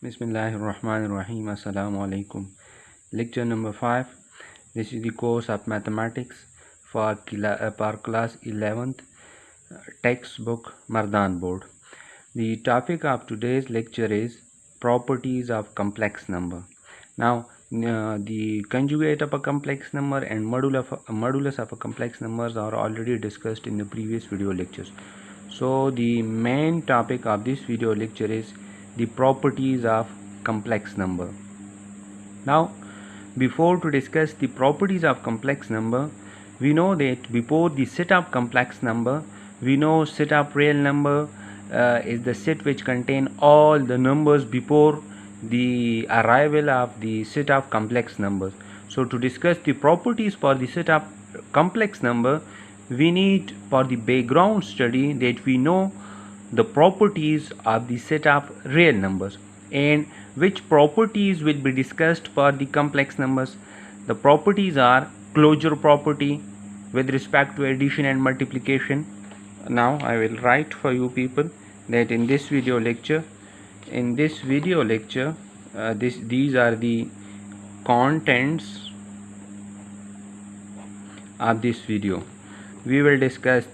Bismillahirrahmanirrahim. Assalamu alaikum. Lecture number 5. This is the course of mathematics for class 11th textbook Mardan board. The topic of today's lecture is properties of complex number. Now the conjugate of a complex number and modulus of a complex numbers are already discussed in the previous video lectures. So the main topic of this video lecture is the properties of complex number. Now before to discuss the properties of complex number, we know that before the set of complex number, we know set of real number is the set which contain all the numbers before the arrival of the set of complex numbers. So to discuss the properties for the set of complex number, we need for the background study that we know the properties of the set of real numbers and which properties will be discussed for the complex numbers. The properties are closure property with respect to addition and multiplication. Now I will write for you people that in this video lecture, these are the contents of this video. We will discuss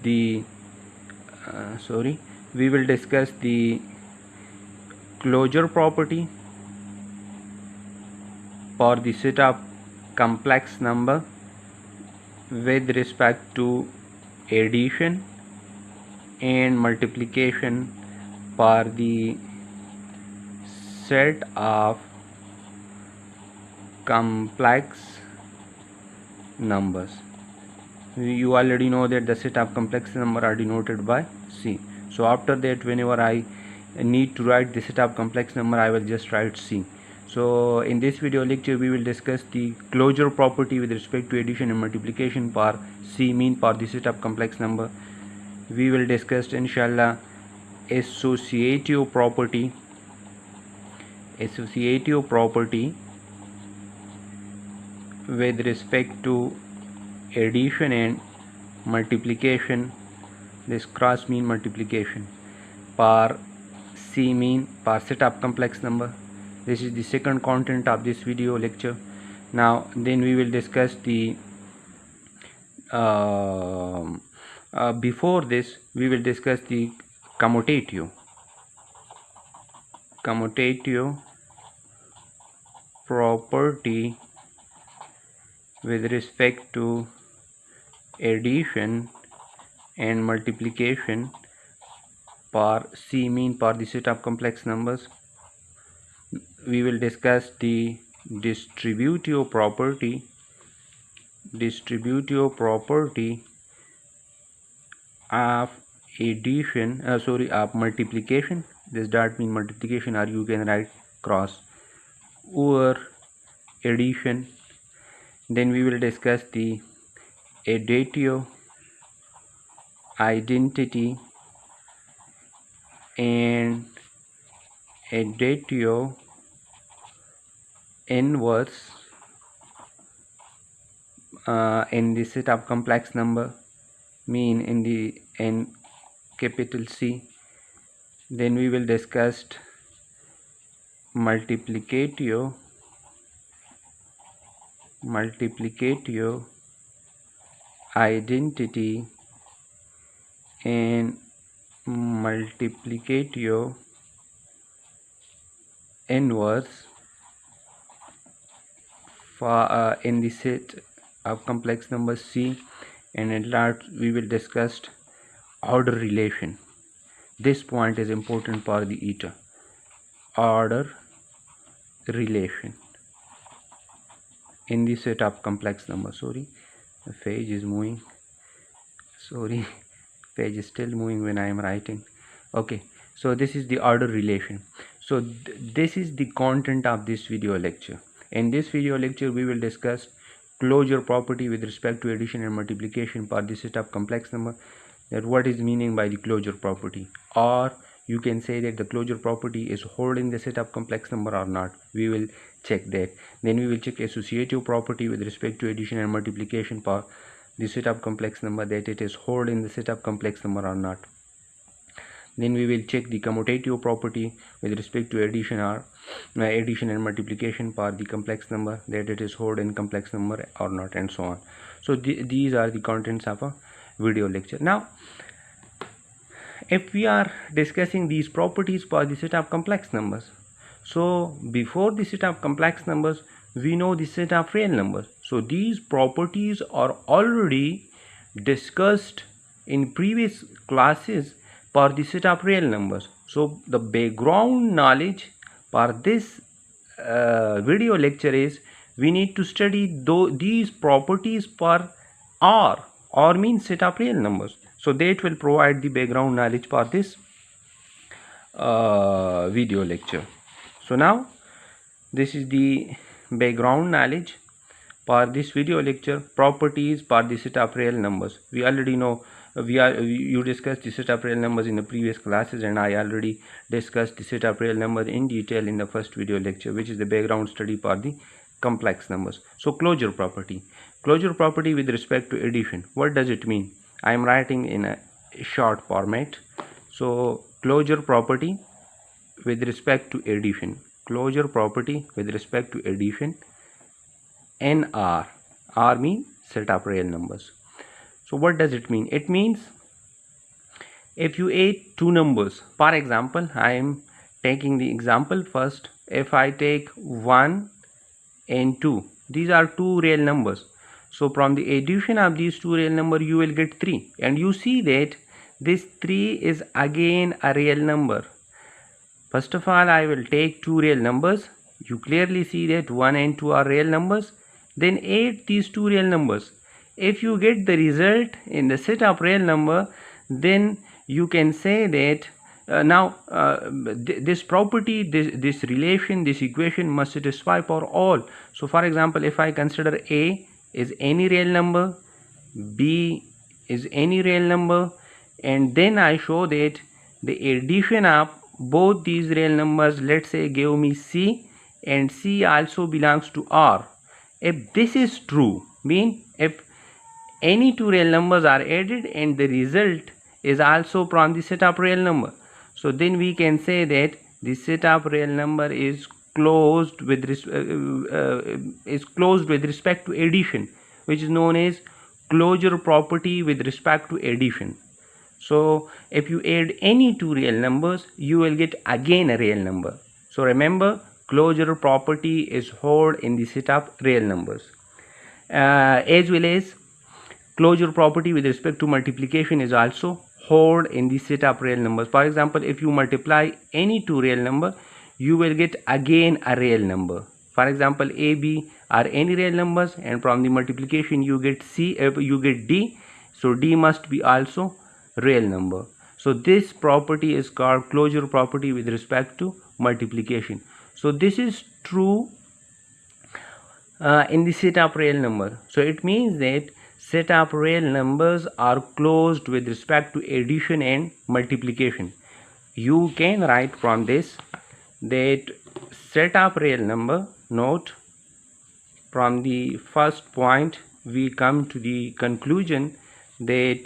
the closure property for the set of complex number with respect to addition and multiplication for the set of complex numbers. You already know that the set of complex number are denoted by C. So after that, whenever I need to write the set of complex number, I will just write C. So in this video lecture, we will discuss the closure property with respect to addition and multiplication for C, mean for the set of complex number. We will discuss inshallah associative property with respect to addition and multiplication, this cross mean multiplication for C, mean for set of complex number. This is the second content of this video lecture. Now then we will discuss the before this we will discuss the commutative property with respect to addition and multiplication for C, mean for the set of complex numbers. We will discuss the distributive property of addition of multiplication. This dot mean multiplication, or you can write cross over addition. Then we will discuss the additive identity and additive inverse in the set of complex number, mean in capital C. Then we will discuss multiplicative identity and multiplicative inverse for in the set of complex number C. And at last we will discuss order relation. This point is important for the eta. Order relation in the set of complex number. Sorry, the page is moving. Sorry, page is still moving when I am writing. Okay, so this is the order relation. So this is the content of this video lecture. In this video lecture we will discuss closure property with respect to addition and multiplication for the set of complex number, that what is meaning by the closure property, or you can say that the closure property is holding the set of complex number or not. We will check that. Then we will check associative property with respect to addition and multiplication for the set of complex number, that it is holding the set of complex number or not. Then we will check the commutative property with respect to addition and multiplication for the complex number, that it is whole in complex number or not, and so on. So these are the contents of a video lecture. Now if we are discussing these properties for the set of complex numbers, so before the set of complex numbers we know the set of real numbers. So these properties are already discussed in previous classes for the set of real numbers. So the background knowledge for this video lecture is we need to study these properties for R means set of real numbers. So that will provide the background knowledge for this video lecture. So now this is the background knowledge for this video lecture, properties for the set of real numbers. We already know you discussed the set of real numbers in the previous classes, and I already discussed the set of real numbers in detail in the first video lecture, which is the background study for the complex numbers. So closure property with respect to addition, what does it mean? I am writing in a short format. So closure property with respect to addition, NR, R means set of real numbers. So what does it mean? It means if you add two numbers, for example, I am taking the example first. If I take 1 and 2, these are two real numbers. So from the addition of these two real numbers you will get 3, and you see that this 3 is again a real number. First of all, I will take two real numbers. You clearly see that 1 and 2 are real numbers. Then add these two real numbers. If you get the result in the set of real number, then you can say that this property, this relation, this equation must satisfy for all. So for example, if I consider A is any real number, B is any real number, and then I show that the addition of both these real numbers, let's say, give me C, and C also belongs to R. If this is true, mean if any two real numbers are added and the result is also from the set of real number, so then we can say that the set of real number is closed with respect to addition, which is known as closure property with respect to addition. So if you add any two real numbers, you will get again a real number. So remember, closure property is held in the set of real numbers. As well as closure property with respect to multiplication is also held in the set of real numbers. For example, if you multiply any two real number, you will get again a real number. For example, A, B are any real numbers, and from the multiplication you get you get D. So D must be also real number. So this property is called closure property with respect to multiplication. So this is true in the set of real number. So it means that set of real numbers are closed with respect to addition and multiplication. You can write from this that set of real number, note from the first point we come to the conclusion that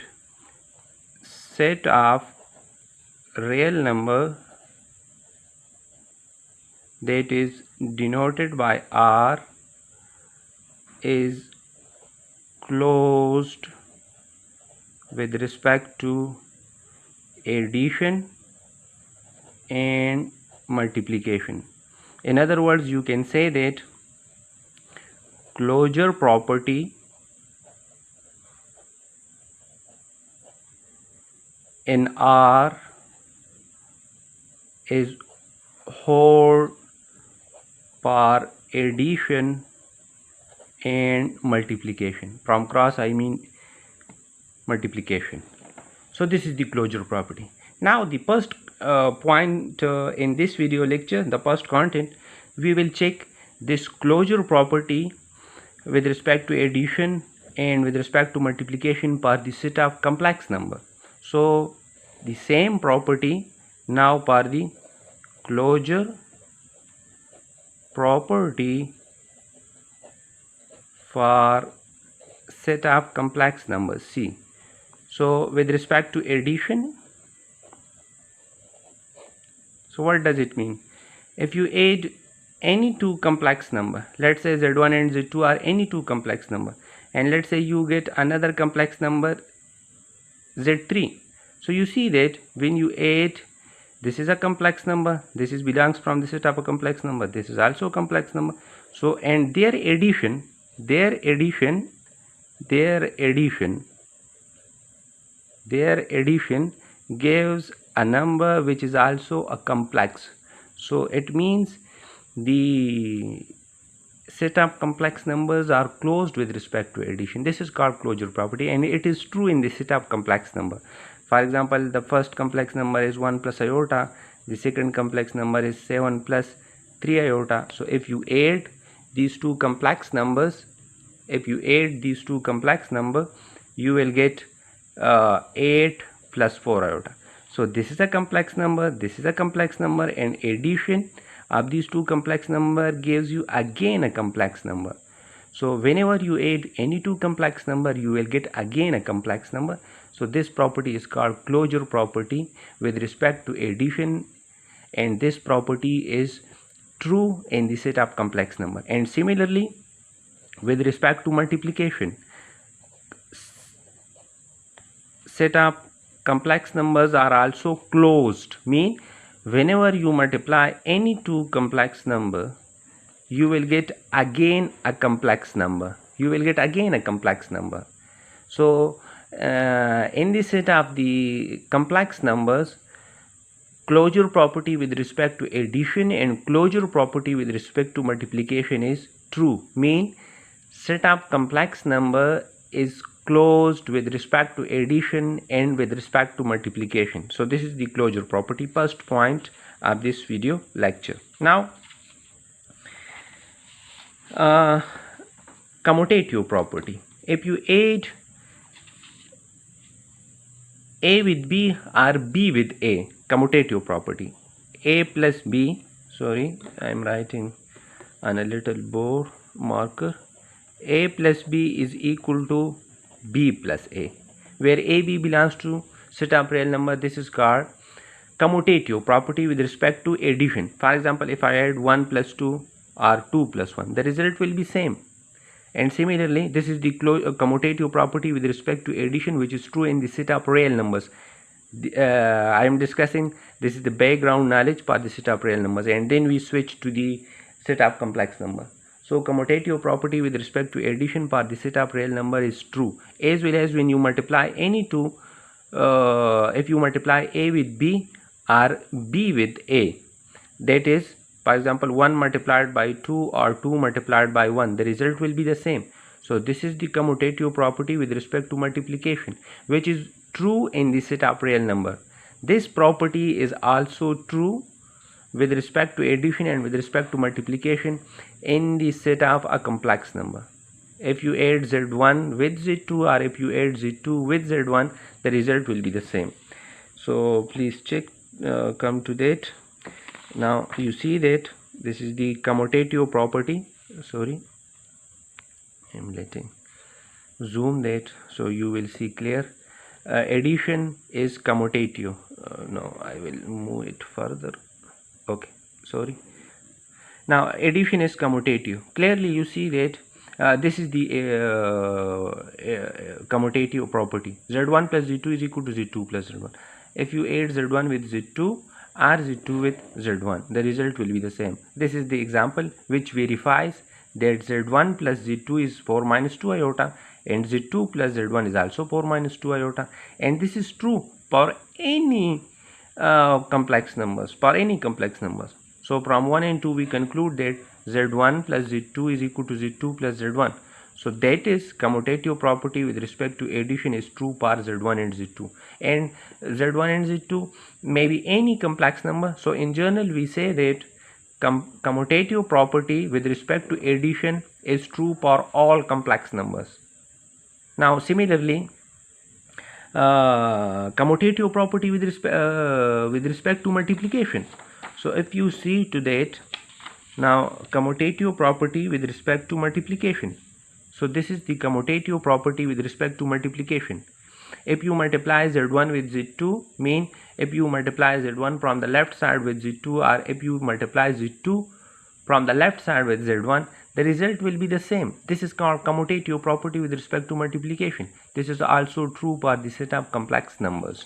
set of real number that is denoted by R is closed with respect to addition and multiplication. In other words, you can say that closure property in R is whole for addition and multiplication. From cross I mean multiplication. So this is the closure property. Now the first point in this video lecture, the first content, we will check this closure property with respect to addition and with respect to multiplication for the set of complex number. So the same property now for the closure property for set of complex numbers. See, so with respect to addition So what does it mean? If you add any two complex number, let's say z1 and z2 are any two complex number, and let's say you get another complex number z3. So you see that when you add, this is a complex number, this is belongs from the set of a complex number, this is also a complex number. So and their addition gives a number which is also a complex. So it means the set of complex numbers are closed with respect to addition. This is called closure property, and it is true in the set of complex number. For example, the first complex number is 1 plus iota, the second complex number is 7 plus 3 iota. So if you add these two complex numbers, you will get 8 plus 4 iota. So this is a complex number, this is a complex number, and addition of these two complex number gives you again a complex number. So whenever you add any two complex number, you will get again a complex number. So this property is called closure property with respect to addition, and this property is true in the set of complex number. And similarly, with respect to multiplication, set of complex numbers are also closed, mean whenever you multiply any two complex number, you will get again a complex number. So in the set of the complex numbers, closure property with respect to addition and closure property with respect to multiplication is true, mean set of complex number is closed with respect to addition and with respect to multiplication. So this is the closure property, first point of this video lecture. Now commutative property. If you add A with B or B with A, commutative property, A plus B, sorry, I am writing on a little board marker, A plus B is equal to B plus A, where A, B belongs to set of real number. This is called commutative property with respect to addition. For example, if I add 1 plus 2 or 2 plus 1, the result will be same. And similarly, this is the commutative property with respect to addition, which is true in the set of real numbers. I am discussing, this is the background knowledge for the set of real numbers, and then we switch to the set of complex number. So commutative property with respect to addition for the set of real number is true, as well as when you multiply any two, if you multiply A with B or B with A, that is, for example, 1 multiplied by 2 or 2 multiplied by 1, the result will be the same. So this is the commutative property with respect to multiplication, which is true in the set of real number. This property is also true with respect to addition and with respect to multiplication in the set of a complex number. If you add z1 with z2 or if you add z2 with z1, the result will be the same. So please check, come to that. Now you see that this is the commutative property. Sorry, I am letting zoom that so you will see clear. Addition is commutative. No, I will move it further. Okay, sorry. Now addition is commutative. Clearly you see that this is the commutative property. Z1 plus Z2 is equal to Z2 plus Z1. If you add Z1 with Z2 or Z2 with Z1, the result will be the same. This is the example which verifies that Z1 plus Z2 is 4 minus 2 iota, and Z2 plus Z1 is also 4 minus 2 iota, and this is true for any complex numbers, So from 1 and 2 we conclude that Z1 plus Z2 is equal to Z2 plus Z1. So that is commutative property with respect to addition is true for Z1 and Z2, and Z1 and Z2 may be any complex number. So in general we say that commutative property with respect to addition is true for all complex numbers. Now similarly, commutative property with respect to multiplication. So if you see to that, now commutative property with respect to multiplication. So this is the commutative property with respect to multiplication. If you multiply z1 with z2, mean if you multiply z1 from the left side with z2, or if you multiply z2 from the left side with z1, the result will be the same. This is called commutative property with respect to multiplication. This is also true for the set of complex numbers.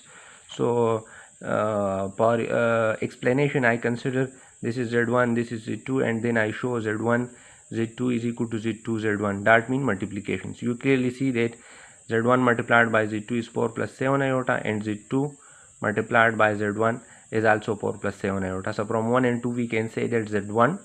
So for explanation, I consider this is z1, this is z2, and then I show z1 z2 is equal to z2 z1. That means multiplication. So you clearly see that z1 multiplied by z2 is 4 plus 7 iota, and z2 multiplied by z1 is also 4 plus 7 iota. So from 1 and 2 we can say that z1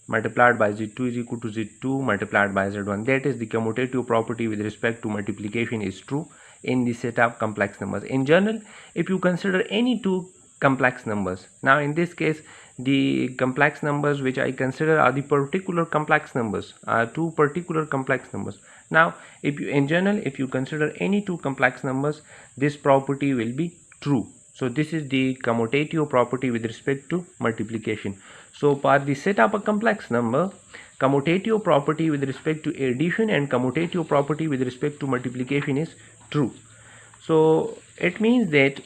multiplied by z2 is equal to z2 multiplied by z1. That is the commutative property with respect to multiplication is true in the set of complex numbers. In general, if you consider any two complex numbers, now in this case the complex numbers which I consider are the particular complex numbers, are two particular complex numbers. Now if you, in general, if you consider any two complex numbers, this property will be true. So this is the commutative property with respect to multiplication. So for the set of a complex number, commutative property with respect to addition and commutative property with respect to multiplication is true. So it means that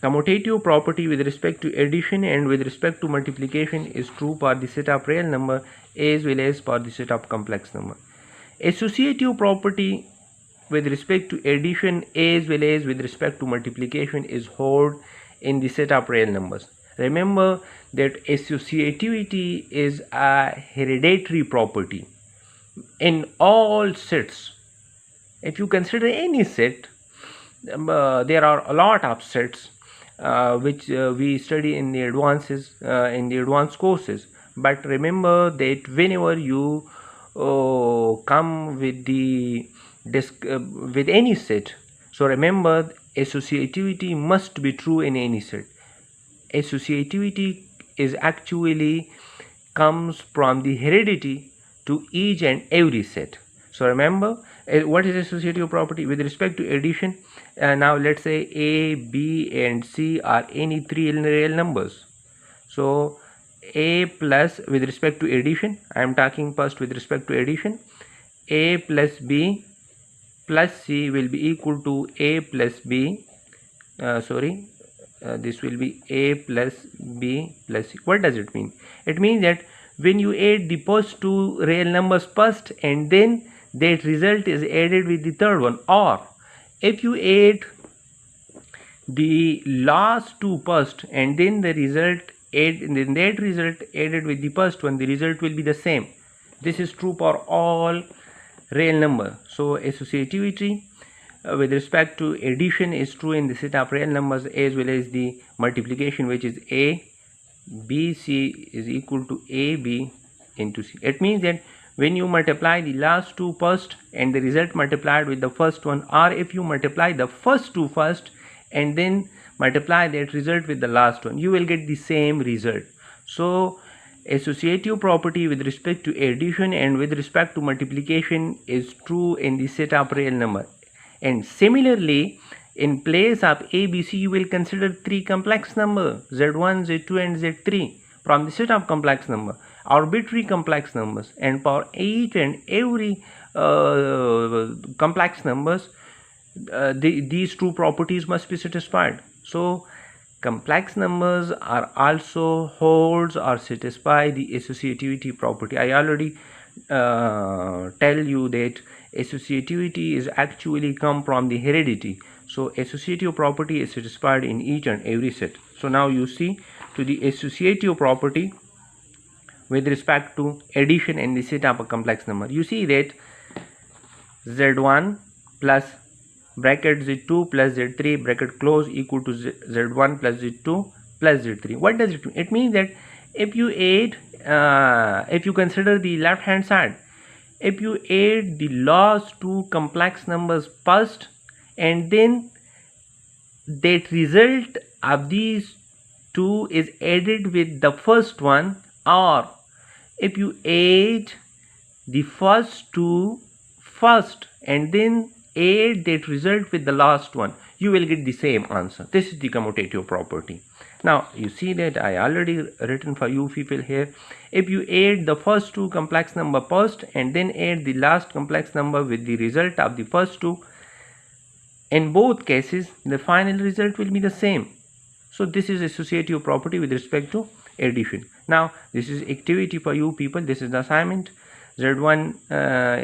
commutative property with respect to addition and with respect to multiplication is true for the set of real number as well as for the set of complex number. Associative property with respect to addition as well as with respect to multiplication is held in the set of real numbers. Remember that associativity is a hereditary property in all sets. If you consider any set, there are a lot of sets which we study in the advanced courses. But remember that whenever you come with the with any set, so remember associativity must be true in any set. Associativity is actually comes from the heredity to each and every set. So remember what is associative property with respect to addition. Now let's say a, b and c are any three real numbers. So a plus, with respect to addition, I am talking first with respect to addition, a plus b plus c will be equal to a plus b, this will be a plus b plus c. What does it mean? It means that when you add the first two real numbers first and then that result is added with the third one, or if you add the last two first and then the result then that result added with the first one, the result will be the same. This is true for all real number. So associativity with respect to addition is true in the set of real numbers as well as the multiplication, which is a b c is equal to a b into c. It means that when you multiply the last two first and the result multiplied with the first one, or if you multiply the first two first and then multiply that result with the last one, you will get the same result. So associative property with respect to addition and with respect to multiplication is true in the set of real number. And similarly, in place of a, b, c, you will consider three complex number z1, z2 and z3 from the set of complex number, arbitrary complex numbers, and for each and every complex numbers these two properties must be satisfied. So complex numbers are also holds or satisfy the associativity property. I already tell you that associativity is actually come from the heredity. So associative property is satisfied in each and every set. So now you see to the associative property with respect to addition in the set of a complex number. You see that z1 plus bracket z2 plus z3 bracket close equal to z1 plus z2 plus z3. What does it mean? It means that if you add, if you consider the left hand side, if you add the last two complex numbers first and then that result of these two is added with the first one, or if you add the first two first and then add that result with the last one, you will get the same answer. This is the commutative property. Now you see that I already written for you people here. If you add the first two complex number first and then add the last complex number with the result of the first two, In both cases, the final result will be the same. So this is associative property with respect to addition. Now this is activity for you people. This is the assignment. Z1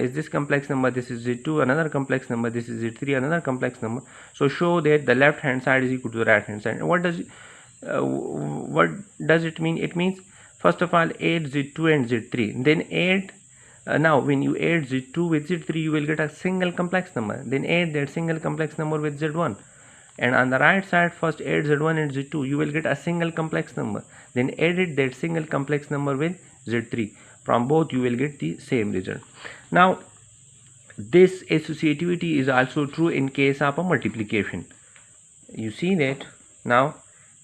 is this complex number, this is Z2 another complex number, this is Z3 another complex number. So show that the left hand side is equal to the right hand side. What does it mean? It means first of all add Z2 and Z3, then add now when you add Z2 with Z3 you will get a single complex number, then add that single complex number with Z1, and on the right side first add Z1 and Z2, you will get a single complex number, then add that single complex number with Z3. From both you will get the same result. Now this associativity is also true in case of a multiplication. You see that now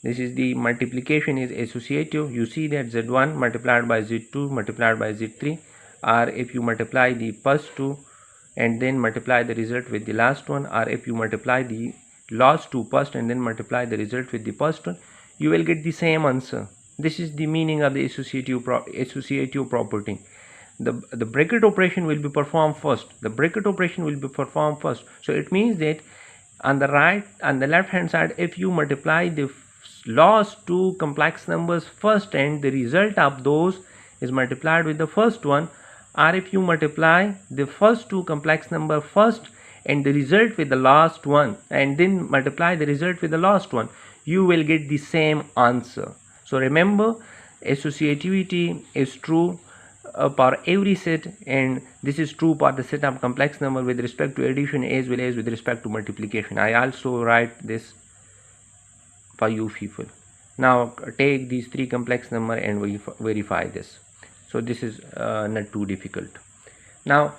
this is the multiplication is associative. You see that Z1 multiplied by Z2 multiplied by Z3, or if you multiply the first two and then multiply the result with the last one, or if you multiply the last two first and then multiply the result with the first one, you will get the same answer. This is the meaning of the associative property. The bracket operation will be performed first. So it means that on the left hand side, if you multiply the last two complex numbers first and the result of those is multiplied with the first one, or if you multiply the first two complex number first and the result with the last one and then multiply the result with the last one, you will get the same answer. So remember, associativity is true for every set, and this is true for the set of complex number with respect to addition as well as with respect to multiplication. I also write this for you people. Now take these three complex number and verify this. So this is not too difficult. Now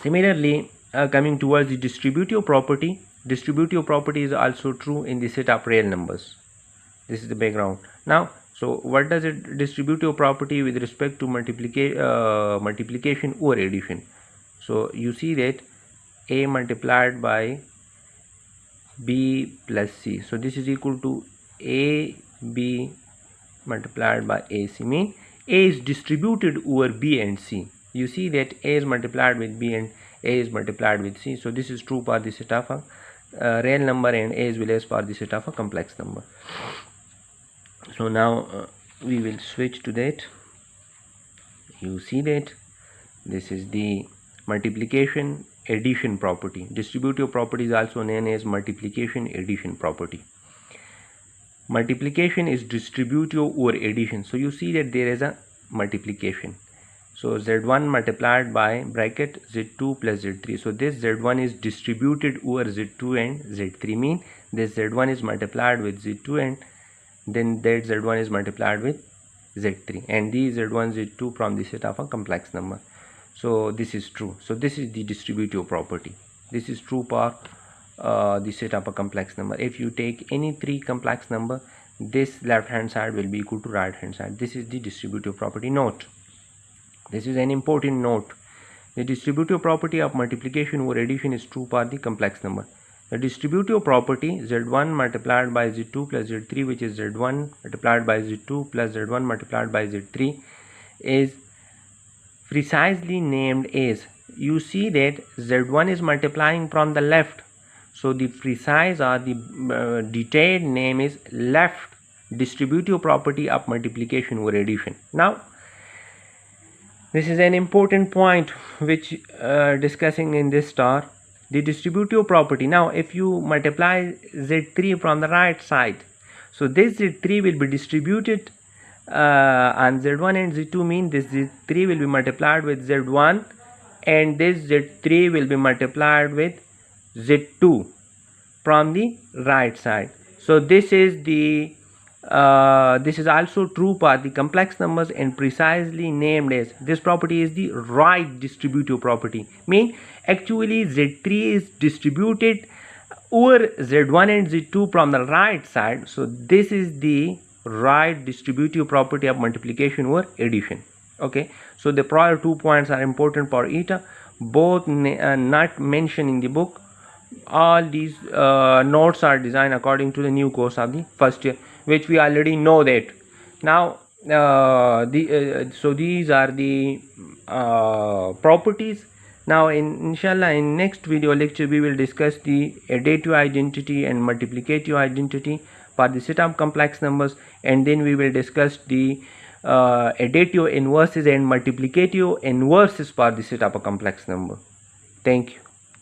similarly, coming towards the distributive property is also true in the set of real numbers. This is the background. Now so what does it distributive property with respect to multiplication or addition? So you see that a multiplied by b plus c, so this is equal to ab multiplied by ac, mean a is distributed over b and c. You see that a is multiplied with b and a is multiplied with c. So this is true for the set of a real number and as well as for the set of a complex number. So now we will switch to that. You see that this is the multiplication addition property. Distributive property is also known as multiplication addition property. Multiplication is distributive over addition. So you see that there is a multiplication. So z1 multiplied by bracket z2 plus z3. So this z1 is distributed over z2 and z3, mean this z1 is multiplied with z2 and then that z1 is multiplied with z3, and these z1 z2 from the set of a complex number. So this is true. So this is the distributive property. This is true for the set of a complex number. If you take any three complex number, this left hand side will be equal to right hand side. This is the distributive property. Note, this is an important note. The distributive property of multiplication over addition is true for the complex number. The distributive property z1 multiplied by z2 plus z3, which is z1 multiplied by z2 plus z1 multiplied by z3, is precisely named as, you see that z1 is multiplying from the left, so the precise or the detailed name is left distributive property of multiplication over addition. Now this is an important point which discussing in this star, the distributive property. Now if you multiply z3 from the right side, so this z3 will be distributed on z1 and z2, mean this z3 will be multiplied with z1 and this z3 will be multiplied with z2 from the right side. So this is the this is also true for the complex numbers and precisely named as, this property is the right distributive property, mean actually z3 is distributed over z1 and z2 from the right side. So this is the right distributive property of multiplication over addition. Okay, so the prior 2 points are important for eta, both not mentioned in the book. All these notes are designed according to the new course of the first year, which we already know that. Now so these are the properties Now inshallah in next video lecture we will discuss the additive identity and multiplicative identity for the set of complex numbers, and then we will discuss the additive inverses and multiplicative inverses for the set of a complex number. Thank you.